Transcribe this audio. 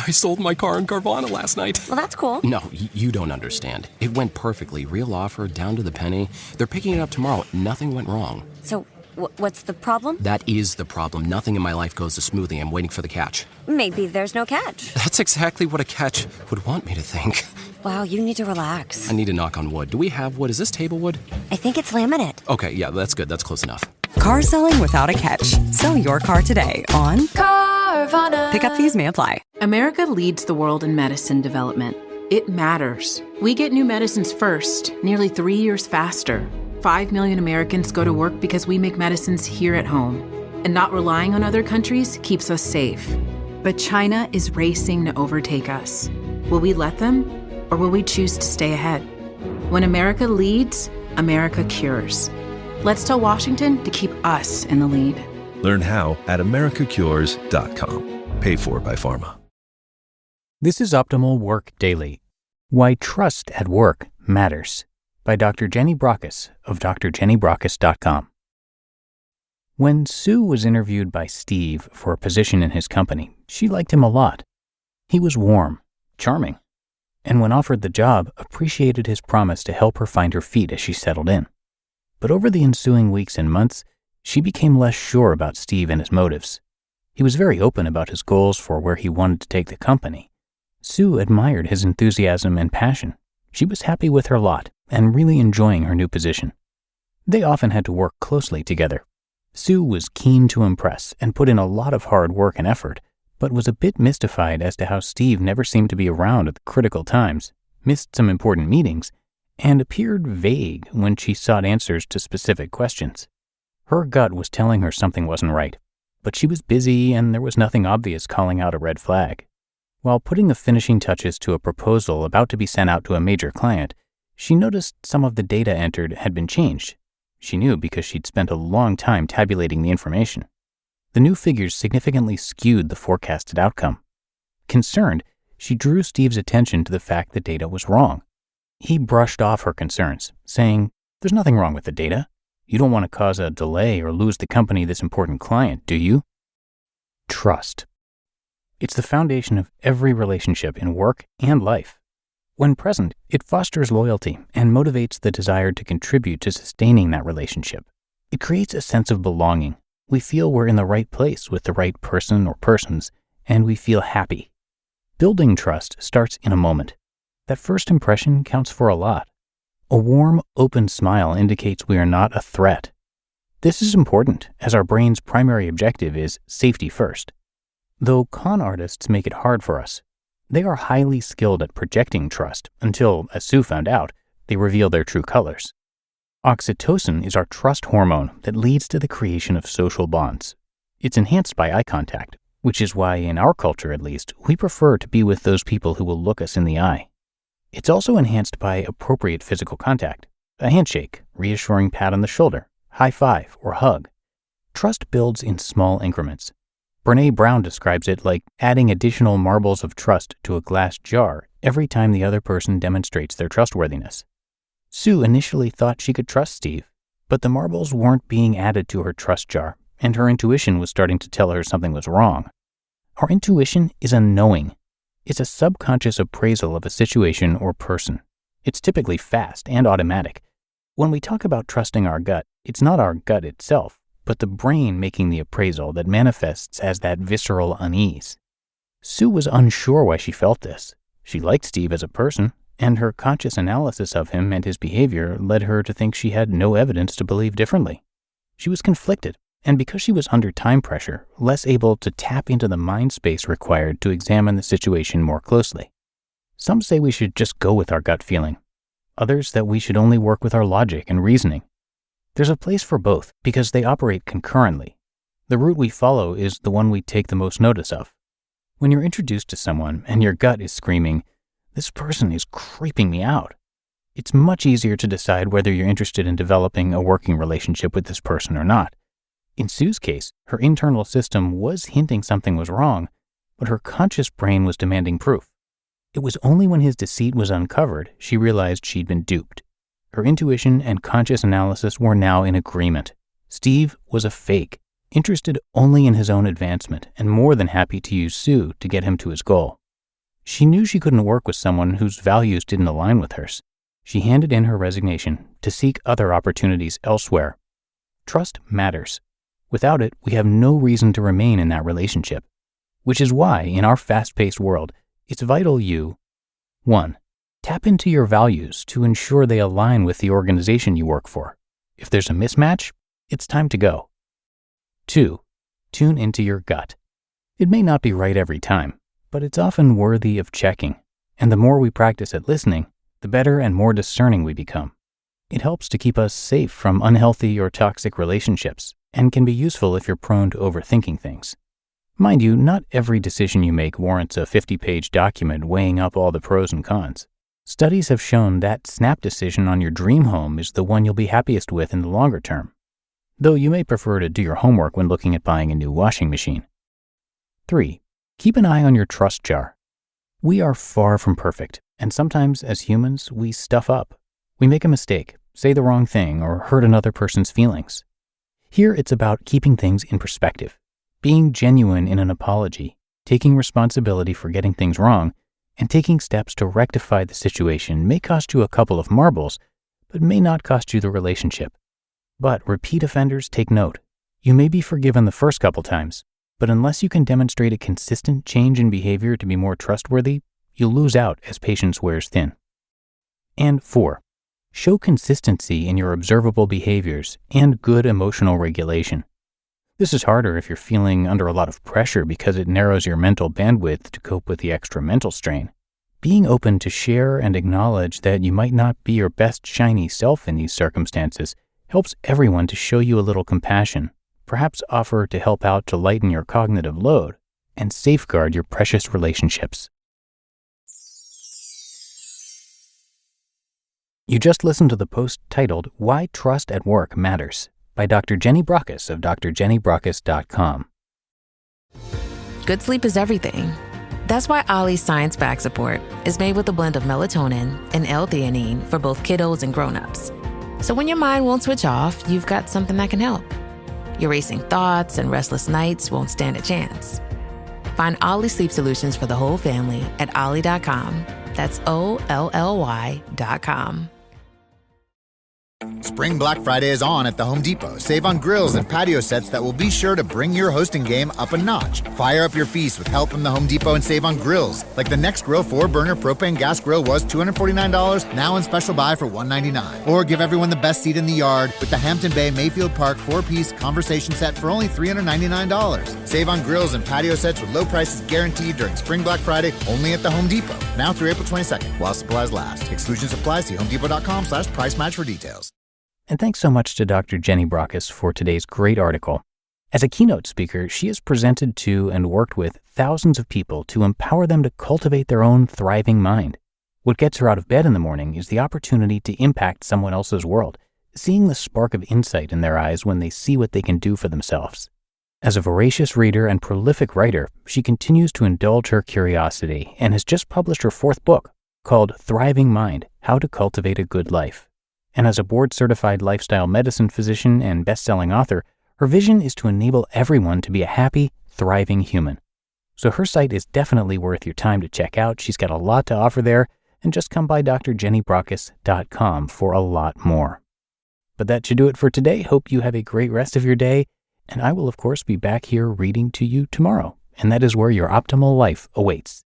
I sold my car in Carvana last night. Well, that's cool. No, you don't understand. It went perfectly. Real offer, down to the penny. They're picking it up tomorrow. Nothing went wrong. So, what's the problem? That is the problem. Nothing in my life goes as smoothly. I'm waiting for the catch. Maybe there's no catch. That's exactly what a catch would want me to think. Wow, you need to relax. I need to knock on wood. Do we have wood? Is this table wood? I think it's laminate. Okay, yeah, that's good. That's close enough. Car selling without a catch. Sell your car today on Carvana. Pickup fees may apply. America leads the world in medicine development. It matters. We get new medicines first, nearly 3 years faster. 5 million Americans go to work because we make medicines here at home. And not relying on other countries keeps us safe. But China is racing to overtake us. Will we let them, or will we choose to stay ahead? When America leads, America cures. Let's tell Washington to keep us in the lead. Learn how at americacures.com. Paid for by pharma. This is Optimal Work Daily. Why Trust at Work Matters by Dr. Jenny Brockis of drjennybrockis.com. When Sue was interviewed by Steve for a position in his company, she liked him a lot. He was warm, charming, and when offered the job, appreciated his promise to help her find her feet as she settled in. But over the ensuing weeks and months, she became less sure about Steve and his motives. He was very open about his goals for where he wanted to take the company. Sue admired his enthusiasm and passion. She was happy with her lot and really enjoying her new position. They often had to work closely together. Sue was keen to impress and put in a lot of hard work and effort, but was a bit mystified as to how Steve never seemed to be around at the critical times, missed some important meetings, and appeared vague when she sought answers to specific questions. Her gut was telling her something wasn't right, but she was busy and there was nothing obvious calling out a red flag. While putting the finishing touches to a proposal about to be sent out to a major client, she noticed some of the data entered had been changed. She knew because she'd spent a long time tabulating the information. The new figures significantly skewed the forecasted outcome. Concerned, she drew Steve's attention to the fact the data was wrong. He brushed off her concerns, saying, "There's nothing wrong with the data. You don't want to cause a delay or lose the company this important client, do you?" Trust. It's the foundation of every relationship in work and life. When present, it fosters loyalty and motivates the desire to contribute to sustaining that relationship. It creates a sense of belonging. We feel we're in the right place with the right person or persons, and we feel happy. Building trust starts in a moment. That first impression counts for a lot. A warm, open smile indicates we are not a threat. This is important, as our brain's primary objective is safety first. Though con artists make it hard for us, they are highly skilled at projecting trust until, as Sue found out, they reveal their true colors. Oxytocin is our trust hormone that leads to the creation of social bonds. It's enhanced by eye contact, which is why, in our culture at least, we prefer to be with those people who will look us in the eye. It's also enhanced by appropriate physical contact, a handshake, reassuring pat on the shoulder, high five, or hug. Trust builds in small increments. Brené Brown describes it like adding additional marbles of trust to a glass jar every time the other person demonstrates their trustworthiness. Sue initially thought she could trust Steve, but the marbles weren't being added to her trust jar, and her intuition was starting to tell her something was wrong. Our intuition is a knowing. It's a subconscious appraisal of a situation or person. It's typically fast and automatic. When we talk about trusting our gut, it's not our gut itself, but the brain making the appraisal that manifests as that visceral unease. Sue was unsure why she felt this. She liked Steve as a person, and her conscious analysis of him and his behavior led her to think she had no evidence to believe differently. She was conflicted, and because she was under time pressure, less able to tap into the mind space required to examine the situation more closely. Some say we should just go with our gut feeling. Others that we should only work with our logic and reasoning. There's a place for both because they operate concurrently. The route we follow is the one we take the most notice of. When you're introduced to someone and your gut is screaming, "This person is creeping me out," it's much easier to decide whether you're interested in developing a working relationship with this person or not. In Sue's case, her internal system was hinting something was wrong, but her conscious brain was demanding proof. It was only when his deceit was uncovered she realized she'd been duped. Her intuition and conscious analysis were now in agreement. Steve was a fake, interested only in his own advancement and more than happy to use Sue to get him to his goal. She knew she couldn't work with someone whose values didn't align with hers. She handed in her resignation to seek other opportunities elsewhere. Trust matters. Without it, we have no reason to remain in that relationship, which is why, in our fast-paced world, it's vital you 1. Tap into your values to ensure they align with the organization you work for. If there's a mismatch, it's time to go. 2. Tune into your gut. It may not be right every time, but it's often worthy of checking, and the more we practice at listening, the better and more discerning we become. It helps to keep us safe from unhealthy or toxic relationships, and can be useful if you're prone to overthinking things. Mind you, not every decision you make warrants a 50-page document weighing up all the pros and cons. Studies have shown that snap decision on your dream home is the one you'll be happiest with in the longer term, though you may prefer to do your homework when looking at buying a new washing machine. 3. Keep an eye on your trust jar. We are far from perfect, and sometimes as humans, we stuff up. We make a mistake, say the wrong thing, or hurt another person's feelings. Here it's about keeping things in perspective, being genuine in an apology, taking responsibility for getting things wrong, and taking steps to rectify the situation may cost you a couple of marbles, but may not cost you the relationship. But repeat offenders take note. You may be forgiven the first couple times, but unless you can demonstrate a consistent change in behavior to be more trustworthy, you'll lose out as patience wears thin. And 4. Show consistency in your observable behaviors and good emotional regulation. This is harder if you're feeling under a lot of pressure because it narrows your mental bandwidth to cope with the extra mental strain. Being open to share and acknowledge that you might not be your best shiny self in these circumstances helps everyone to show you a little compassion, perhaps offer to help out to lighten your cognitive load, and safeguard your precious relationships. You just listened to the post titled Why Trust at Work Matters by Dr. Jenny Brockis of drjennybrockis.com. Good sleep is everything. That's why Ollie's science-backed support is made with a blend of melatonin and L-theanine for both kiddos and grown-ups. So when your mind won't switch off, you've got something that can help. Your racing thoughts and restless nights won't stand a chance. Find Ollie sleep solutions for the whole family at ollie.com. That's OLLY.com. Spring Black Friday is on at the Home Depot. Save on grills and patio sets that will be sure to bring your hosting game up a notch. Fire up your feast with help from the Home Depot and save on grills. Like the Next Grill 4-burner propane gas grill was $249, now on special buy for $199. Or give everyone the best seat in the yard with the Hampton Bay Mayfield Park 4-piece conversation set for only $399. Save on grills and patio sets with low prices guaranteed during Spring Black Friday only at the Home Depot. Now through April 22nd, while supplies last. Exclusions apply. See homedepot.com/price match for details. And thanks so much to Dr. Jenny Brockis for today's great article. As a keynote speaker, she has presented to and worked with thousands of people to empower them to cultivate their own thriving mind. What gets her out of bed in the morning is the opportunity to impact someone else's world, seeing the spark of insight in their eyes when they see what they can do for themselves. As a voracious reader and prolific writer, she continues to indulge her curiosity and has just published her 4th book called Thriving Mind: How to Cultivate a Good Life. And as a board-certified lifestyle medicine physician and best-selling author, her vision is to enable everyone to be a happy, thriving human. So her site is definitely worth your time to check out. She's got a lot to offer there, and just come by drjennybrockis.com for a lot more. But that should do it for today. Hope you have a great rest of your day, and I will, of course, be back here reading to you tomorrow, and that is where your optimal life awaits.